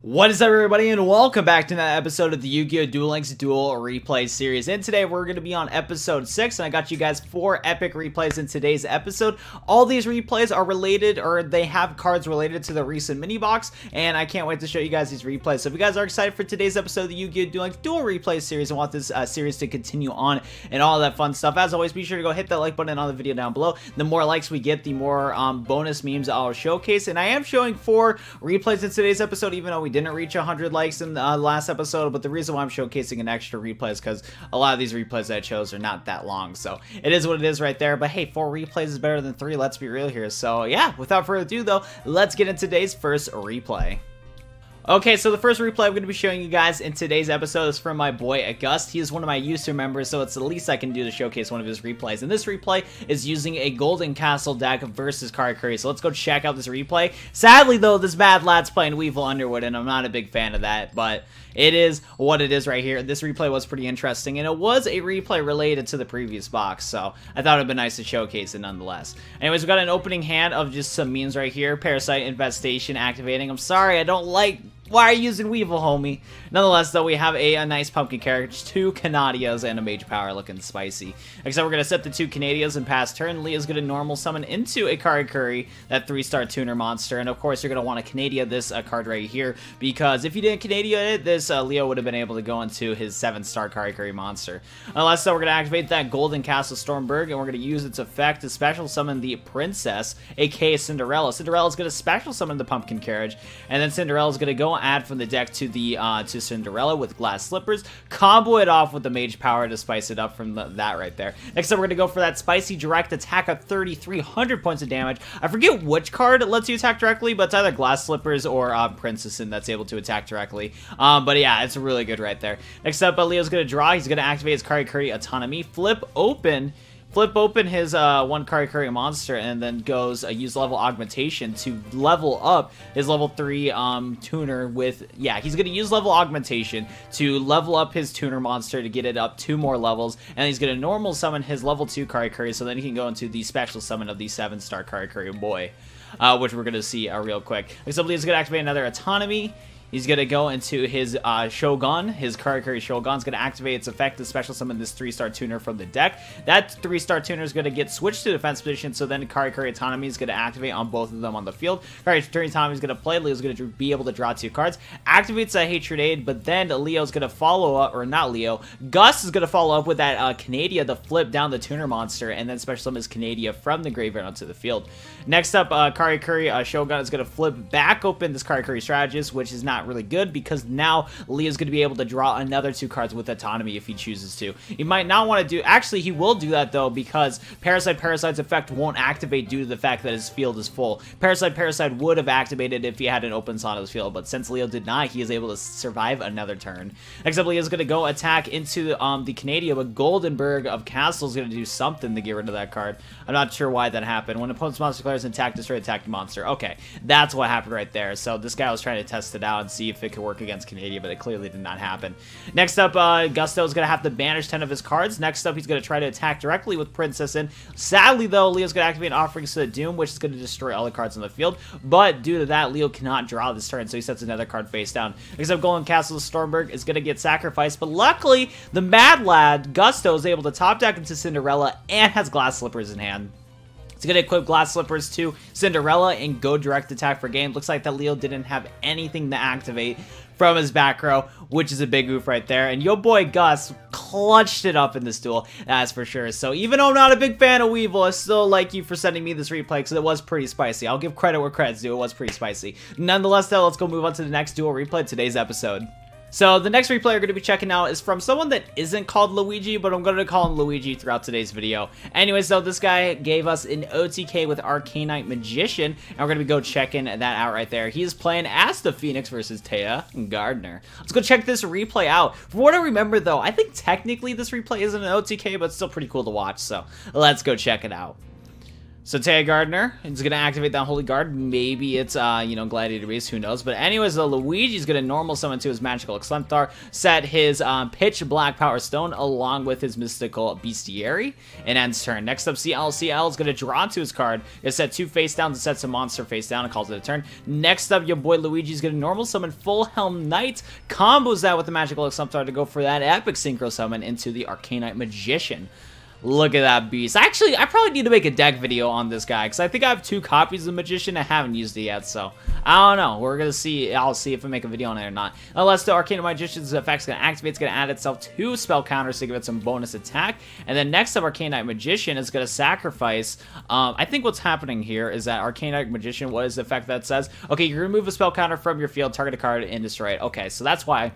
What is up, everybody, and welcome back to another episode of the Yu-Gi-Oh! Duel Links Duel Replays series. And today we're going to be on episode 6, and I got you guys 4 epic replays in today's episode. All these replays are related, or they have cards related to the recent mini box, and I can't wait to show you guys these replays. So if you guys are excited for today's episode of the Yu-Gi-Oh! Duel Links Duel Replays series and want this series to continue on and all that fun stuff, as always, be sure to go hit that like button on the video down below. The more likes we get, the more bonus memes I'll showcase, and I am showing 4 replays in today's episode, even though we didn't reach 100 likes in the last episode. But the reason why I'm showcasing an extra replay is because a lot of these replays that I chose are not that long, so it is what it is right there. But hey, 4 replays is better than 3, let's be real here. So yeah, without further ado though, let's get into today's first replay. Okay, so the first replay I'm going to be showing you guys in today's episode is from my boy August. He is one of my user members, so it's the least I can do to showcase one of his replays. And this replay is using a Golden Castle deck versus Karakuris. So let's go check out this replay. Sadly though, this bad lad's playing Weevil Underwood, and I'm not a big fan of that, but it is what it is right here. This replay was pretty interesting, and it was a replay related to the previous box, so I thought it'd be nice to showcase it nonetheless. Anyways, we got an opening hand of just some memes right here. Parasite Infestation activating. I'm sorry, I don't like... Why are you using Weevil, homie? Nonetheless, though, we have a nice pumpkin carriage, 2 Canadias, and a Mage Power looking spicy. Except we're going to set the 2 Canadias and pass turn. Leo's going to normal summon into a Karakuri, that 3-star tuner monster. And of course, you're going to want to Canadia this card right here, because if you didn't Canadia it, this Leo would have been able to go into his 7-star Karakuri monster. Unless, though, we're going to activate that Golden Castle Stormberg, and we're going to use its effect to special summon the Princess, aka Cinderella. Cinderella's going to special summon the pumpkin carriage, and then Cinderella's going to go add from the deck to the to Cinderella with Glass Slippers, combo it off with the Mage Power to spice it up from that right there. Next up, we're going to go for that spicy direct attack of 3,300 points of damage. I forget which card lets you attack directly, but it's either Glass Slippers or Princess that's able to attack directly. But yeah, it's really good right there. Next up, Leo's going to draw. He's going to activate his Karakuri Autonomy, flip open his 1 Karakuri monster, and then goes use level augmentation to level up his level 3 tuner with, yeah, he's going to use level augmentation to level up his tuner monster to get it up 2 more levels, and he's going to normal summon his level 2 Karakuri, so then he can go into the special summon of the 7-star Karakuri boy, which we're going to see real quick. Except he's going to activate another Autonomy. He's going to go into his Shogun, his Karakuri Shogun's going to activate its effect to special summon this 3-star tuner from the deck. That 3-star tuner is going to get switched to defense position, so then Karakuri Autonomy is going to activate on both of them on the field. Karakuri Autonomy is going to play, Leo's going to be able to draw 2 cards, activates a Hatred Aid, but then Leo's going to follow up, or not Leo, Gus is going to follow up with that Canadia to flip down the tuner monster, and then special summon his Canadia from the graveyard onto the field. Next up, Karakuri Shogun is going to flip back open this Karakuri Strategist, which is not really good because now Leo's going to be able to draw another 2 cards with Autonomy if he chooses to. He might not want to do... Actually, he will do that, though, because Parasite's effect won't activate due to the fact that his field is full. Parasite would have activated if he had an open slot of his field, but since Leo did not, he is able to survive another turn. Next up, Leo's going to go attack into the Canadia, but Goldenberg of Castle is going to do something to get rid of that card. I'm not sure why that happened. When opponent's monster declares an attack, destroy attack monster. Okay, that's what happened right there. So this guy was trying to test it out and see if it could work against Canadia, but it clearly did not happen. Next up, Gusto is going to have to banish 10 of his cards. Next up, he's going to try to attack directly with Princess in. Sadly, though, Leo's going to activate Offerings to the Doom, which is going to destroy all the cards on the field, but due to that, Leo cannot draw this turn, so he sets another card face down. Except Golden Castle Stormberg is going to get sacrificed, but luckily, the Mad Lad, Gusto, is able to top deck into Cinderella and has Glass Slippers in hand. He's going to equip Glass Slippers to Cinderella and go direct attack for game. Looks like that Leo didn't have anything to activate from his back row, which is a big oof right there. And your boy Gus clutched it up in this duel, that's for sure. So even though I'm not a big fan of Weevil, I still like you for sending me this replay because it was pretty spicy. I'll give credit where credit's due. It was pretty spicy. Nonetheless, though, let's go move on to the next duel replay of today's episode. So the next replay we're going to be checking out is from someone that isn't called Luigi, but I'm going to call him Luigi throughout today's video. Anyways, so this guy gave us an OTK with Arcanite Magician, and we're going to go checking that out right there. He is playing as the Phoenix versus Taya Gardner. Let's go check this replay out. From what I remember, though, I think technically this replay isn't an OTK, but it's still pretty cool to watch, so let's go check it out. So Taya Gardner is going to activate that Holy Guard. Maybe it's, you know, Gladiator Beast, who knows. But anyways, the Luigi's going to normal summon to his Magical Exemplar, set his Pitch Black Power Stone along with his Mystical Bestiary, and ends turn. Next up, CL. CL is going to draw to his card. It set 2 face downs and sets a monster face down and calls it a turn. Next up, your boy Luigi's going to normal summon Full Helm Knight, combos that with the Magical Exemplar to go for that epic Synchro Summon into the Arcanite Magician. Look at that beast. Actually, I probably need to make a deck video on this guy, because I think I have 2 copies of the Magician. I haven't used it yet, so I don't know. We're going to see. I'll see if I make a video on it or not. Unless the Arcanite Magician's effect is going to activate, it's going to add itself 2 spell counters to give it some bonus attack. And then next up, Arcanite Magician is going to sacrifice. I think what's happening here is that Arcanite Magician, what is the effect that says? Okay, you remove a spell counter from your field, target a card, and destroy it. Okay, so that's why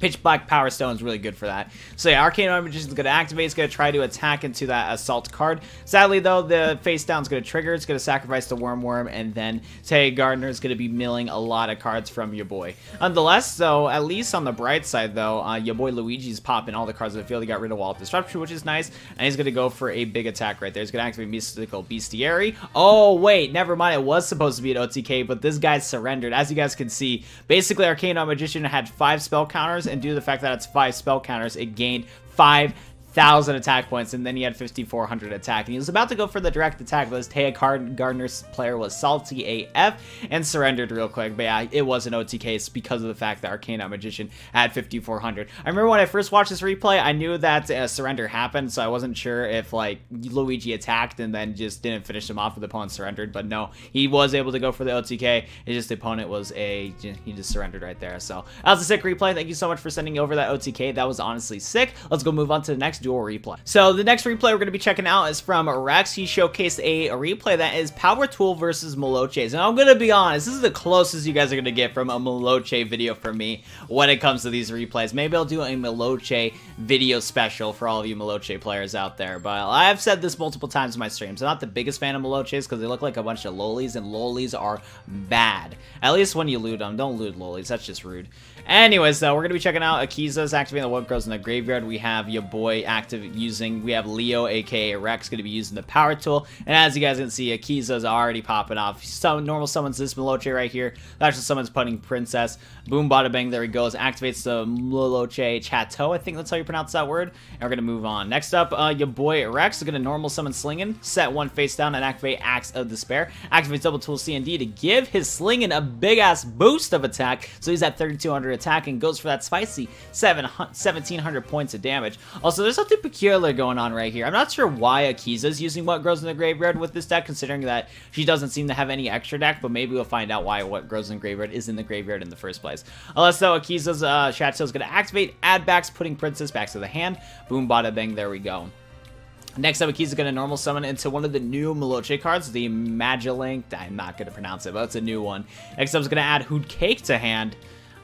Pitch Black Power Stone is really good for that. So yeah, Arcanite Magician is going to activate. It's going to try to attack into that Assault card. Sadly, though, the face down is going to trigger. It's going to sacrifice the Worm, and then Taya Gardner is going to be milling a lot of cards from your boy. Nonetheless, though, at least on the bright side, though, your boy Luigi's popping all the cards in the field. He got rid of Wall of Disruption, which is nice, and he's going to go for a big attack right there. He's going to activate Mystical Bestiary. Oh, wait, never mind. It was supposed to be an OTK, but this guy surrendered. As you guys can see, basically, Arcanite Magician had 5 spell counters, and due to the fact that it's 5 spell counters, it gained 5,000 attack points, and then he had 5,400 attack, and he was about to go for the direct attack, but his Taya Gardner's player was salty AF and surrendered real quick. But yeah, it was an OTK because of the fact that Arcanite Magician had 5,400. I remember when I first watched this replay, I knew that a surrender happened, so I wasn't sure if like Luigi attacked and then just didn't finish him off with the opponent surrendered, but no, he was able to go for the OTK. It's just the opponent was he just surrendered right there. So that was a sick replay. Thank you so much for sending over that OTK. That was honestly sick. Let's go move on to the next duel replay. So the next replay we're going to be checking out is from Rex. He showcased a replay that is Power Tool versus Madolche's. And I'm going to be honest, this is the closest you guys are going to get from a Madolche video from me when it comes to these replays. Maybe I'll do a Madolche video special for all of you Madolche players out there. But I've said this multiple times in my streams. I'm not the biggest fan of Madolche's because they look like a bunch of lolis, and lolis are bad. At least when you loot them. Don't loot lolis. That's just rude. Anyways, though, we're going to be checking out Akiza's activating the What Grows in the Graveyard. We have your boy we have Leo, aka Rex, going to be using the Power Tool. And as you guys can see, Akiza's already popping off. Normal summons this Madolche right here. Actually summons Putting Princess. Boom, bada bang, there he goes. Activates the Madolche Chateau. I think that's how you pronounce that word. And we're going to move on. Next up, your boy Rex is going to normal summon Slingin, set 1 face down, and activate Axe of Despair. Activates Double Tool C and D to give his Slingin a big-ass boost of attack. So he's at 3,200 attack and goes for that spicy 1,700 points of damage. Also, there's something peculiar going on right here. I'm not sure why Akiza's using What Grows in the Graveyard with this deck, considering that she doesn't seem to have any extra deck, but maybe we'll find out why What Grows in the Graveyard is in the graveyard in the first place. Unless, though, Akiza's Chateau is going to activate, add backs, Putting Princess back to the hand. Boom, bada bang, there we go. Next up, Akiza's going to normal summon into one of the new Madolche cards, the Magican. I'm not going to pronounce it, but it's a new one. Next up, is going to add Hoot Cake to hand.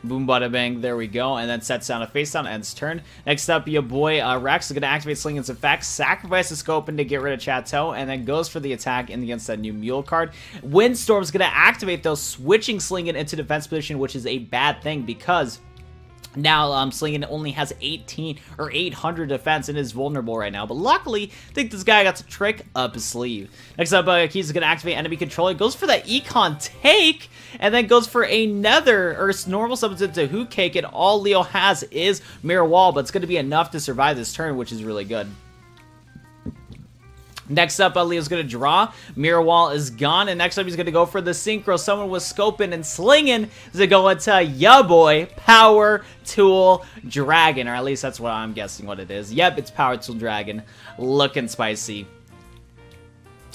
Boom, bada bang, there we go, and then sets down a face down, ends turn. Next up, your boy Rex is going to activate Slingin's effect, sacrifice the Scope to get rid of Chateau, and then goes for the attack against that new Mule card. Windstorm is going to activate, though, switching Slingin into defense position, which is a bad thing because now, Slingin only has 18 or 800 defense and is vulnerable right now. But luckily, I think this guy got a trick up his sleeve. Next up, Akiza's going to activate Enemy Controller. Goes for that Econ Take, and then goes for another, or normal summons into Hoot Cake, and all Leo has is Mirror Wall, but it's going to be enough to survive this turn, which is really good. Next up, Leo's going to draw. Mirror Wall is gone. And next up, he's going to go for the Synchro. Someone was scoping and slinging to go into ya boy, Power Tool Dragon. Or at least that's what I'm guessing what it is. Yep, it's Power Tool Dragon. Looking spicy.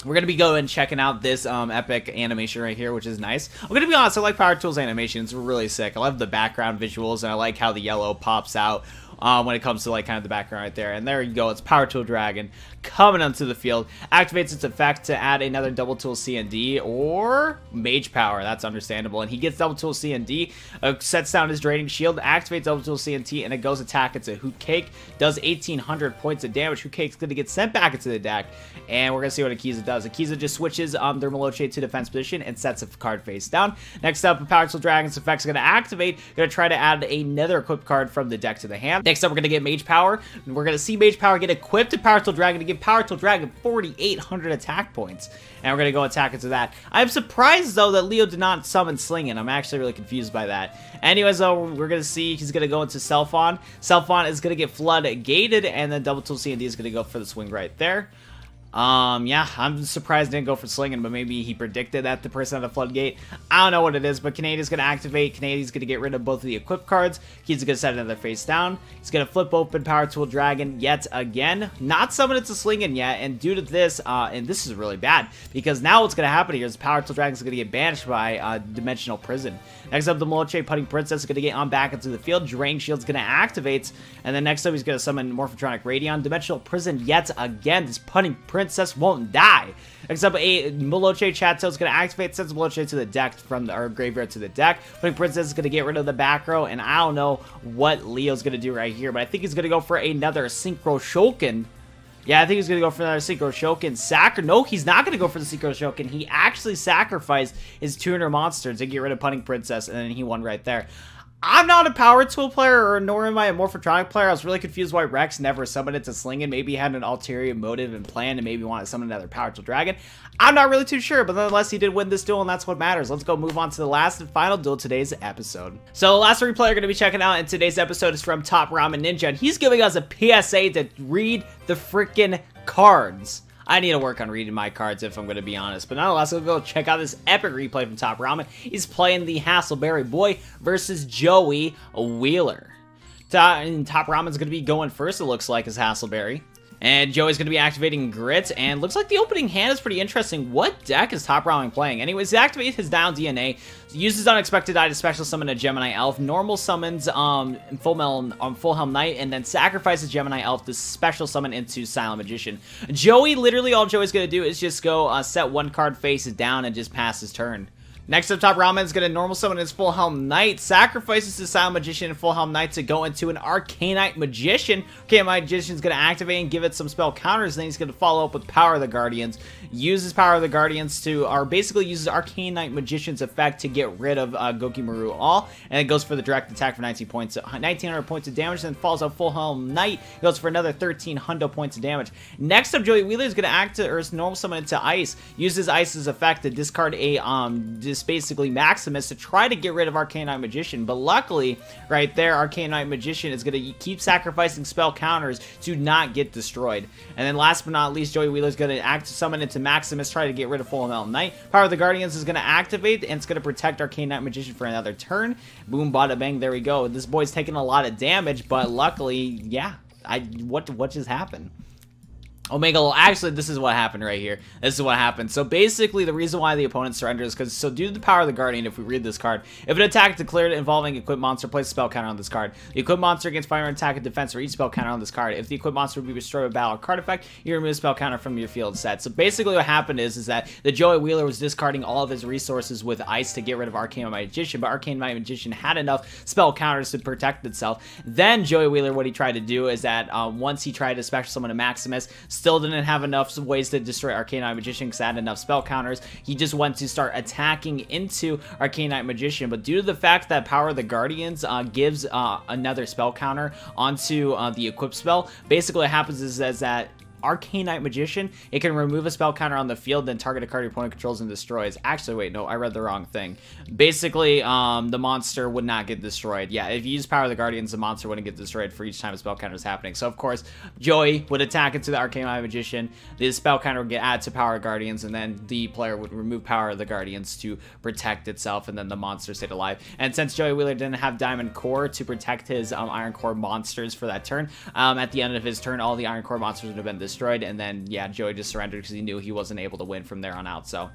We're going to be going and checking out this epic animation right here, which is nice. I'm going to be honest, I like Power Tool's animation. It's really sick. I love the background visuals, and I like how the yellow pops out when it comes to like kind of the background right there. And there you go, it's Power Tool Dragon coming onto the field. Activates its effect to add another Double Tool C and D or Mage Power. That's understandable. And he gets Double Tool C and D, sets down his Draining Shield, activates Double Tool C and T, and it goes attack into Hoot Cake. Does 1,800 points of damage. Hoot Cake's going to get sent back into the deck, and we're going to see what Akiza does. Akiza just switches their Madolche to defense position and sets a card face down. Next up, Power Tool Dragon's effect's going to activate. Going to try to add another equipped card from the deck to the hand. Next up, we're going to get Mage Power. We're going to see Mage Power get equipped to Power Tool Dragon to give Power Tool Dragon 4,800 attack points. And we're going to go attack into that. I'm surprised, though, that Leo did not summon Slingin'. I'm actually really confused by that. Anyways, though, we're going to see he's going to go into Selfon. Selfon is going to get Flood gated, and then Double Tool C&D is going to go for the swing right there. Yeah, I'm surprised he didn't go for Slingin', but maybe he predicted that the person had a Floodgate. I don't know what it is, but Canadian's going to activate. Canadian's going to get rid of both of the equipped cards. He's going to set another face down. He's going to flip open Power Tool Dragon yet again. Not summon it to Slingin' yet, and due to this, and this is really bad, because now what's going to happen here is Power Tool Dragon's going to get banished by Dimensional Prison. Next up, the Madolche Putting Princess is going to get on back into the field. Drain Shield's going to activate, and then next up, he's going to summon Morphotronic Radion. Dimensional Prison yet again. This Putting Princess won't die. Except a Madolche Chateau is going to activate, sends Madolche to the deck from our graveyard to the deck. Putting Princess is going to get rid of the back row, and I don't know what Leo's going to do right here, but I think he's going to go for another Synchro Shulkin. Yeah, I think he's going to go for another Synchro Shulkin. No, he's not going to go for the Synchro Shulkin. He actually sacrificed his 200 monsters to get rid of Putting Princess, and then he won right there. I'm not a Power Tool player, or nor am I a Morphotronic player. I was really confused why Rex never summoned it to Slingin'. Maybe he had an ulterior motive and plan and maybe wanted to summon another Power Tool Dragon. I'm not really too sure, but nonetheless, he did win this duel, and that's what matters. Let's go move on to the last and final duel of today's episode. So the last replay we're going to be checking out in today's episode is from TopRamen Ninja, and he's giving us a PSA to read the freaking cards. I need to work on reading my cards if I'm going to be honest. But nonetheless, we'll go check out this epic replay from TopRamen. He's playing the Hassleberry Boy versus Joey Wheeler. TopRamen's going to be going first, it looks like, as Hassleberry. And Joey's going to be activating Grit, and looks like the opening hand is pretty interesting. What deck is TopRamen playing? Anyways, he activates his Down DNA, uses Unexpected Eye to special summon a Gemini Elf, normal summons Full Helm Knight, and then sacrifices Gemini Elf to special summon into Silent Magician. Joey, literally all Joey's going to do is just go set one card face down and just pass his turn. Next up, TopRamen is going to normal summon his Full Helm Knight, sacrifices the Silent Magician and Full Helm Knight to go into an Arcanite Magician. Arcanite Magician is going to activate and give it some spell counters, then he's going to follow up with Power of the Guardians, uses Power of the Guardians to, or basically uses Arcanite Magician's effect to get rid of Gokimaru All, and it goes for the direct attack for 1900 points of damage, then falls out Full Helm Knight, goes for another 1300 points of damage. Next up, Joey Wheeler is going to normal summon into Ice, uses Ice's effect to discard a, basically Maximus to try to get rid of Arcanite Magician, but luckily right there Arcanite Magician is going to keep sacrificing spell counters to not get destroyed. And then last but not least, Joey Wheeler is going to summon into Maximus, try to get rid of Full Helm Knight. Power of the Guardians is going to activate, and it's going to protect Arcanite Magician for another turn. Boom, bada bang, there we go. This boy's taking a lot of damage, but luckily, yeah, what just happened? Omega, actually, this is what happened right here. This is what happened. So basically, the reason why the opponent surrenders is because, so due to the Power of the Guardian, if we read this card, if an attack declared involving equipped monster, place a spell counter on this card. The equipped monster against fire attack and defense for each spell counter on this card. If the equipped monster would be destroyed by battle or card effect, you remove a spell counter from your field set. So basically, what happened is that the Joey Wheeler was discarding all of his resources with Ice to get rid of Arcanite Magician, but Arcanite Magician had enough spell counters to protect itself. Then Joey Wheeler, what he tried to do is that once he tried to special summon a Maximus, still didn't have enough ways to destroy Arcanite Magician because it had enough spell counters. He just went to start attacking into Arcanite Magician, but due to the fact that Power of the Guardians gives another spell counter onto the equipped spell, basically what happens is that Arcanite Magician, it can remove a spell counter on the field, then target a card your opponent controls and destroys. Actually, wait, no, I read the wrong thing. Basically, the monster would not get destroyed. Yeah, if you use Power of the Guardians, the monster wouldn't get destroyed for each time a spell counter is happening. So, of course, Joey would attack into the Arcanite Magician, the spell counter would get added to Power of Guardians, and then the player would remove Power of the Guardians to protect itself, and then the monster stayed alive. And since Joey Wheeler didn't have Diamond Core to protect his Iron Core monsters for that turn, at the end of his turn, all the Iron Core monsters would have been destroyed, and then, yeah, Joey just surrendered because he knew he wasn't able to win from there on out. So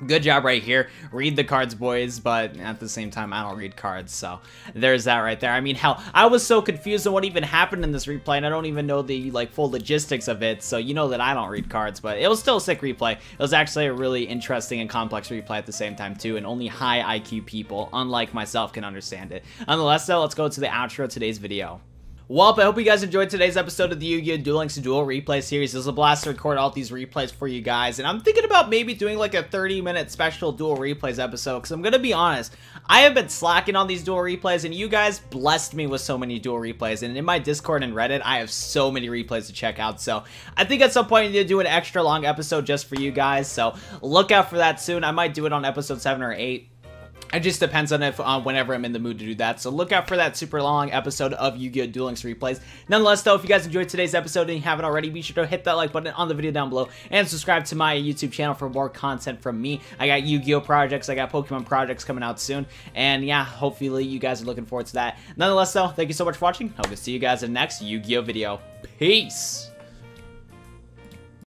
good job right here. Read the cards, boys, but at the same time, I don't read cards, so there's that right there. I mean, hell, I was so confused on what even happened in this replay, and I don't even know the, like, full logistics of it, so you know that I don't read cards, but it was still a sick replay. It was actually a really interesting and complex replay at the same time, too, and only high IQ people, unlike myself, can understand it. Nonetheless, though, let's go to the outro of today's video. Well, I hope you guys enjoyed today's episode of the Yu-Gi-Oh! Duel Links Duel Replay series. It was a blast to record all these replays for you guys, and I'm thinking about maybe doing like a 30-minute special Duel Replays episode, because I'm gonna be honest, I have been slacking on these Duel Replays, and you guys blessed me with so many Duel Replays, and in my Discord and Reddit, I have so many replays to check out, so I think at some point I need to do an extra long episode just for you guys, so look out for that soon. I might do it on episode 7 or 8. It just depends on if whenever I'm in the mood to do that. So look out for that super long episode of Yu-Gi-Oh! Duel Links Replays. Nonetheless, though, if you guys enjoyed today's episode and you haven't already, be sure to hit that like button on the video down below and subscribe to my YouTube channel for more content from me. I got Yu-Gi-Oh! Projects, I got Pokemon projects coming out soon. And yeah, hopefully you guys are looking forward to that. Nonetheless, though, thank you so much for watching. Hope to see you guys in the next Yu-Gi-Oh! video. Peace!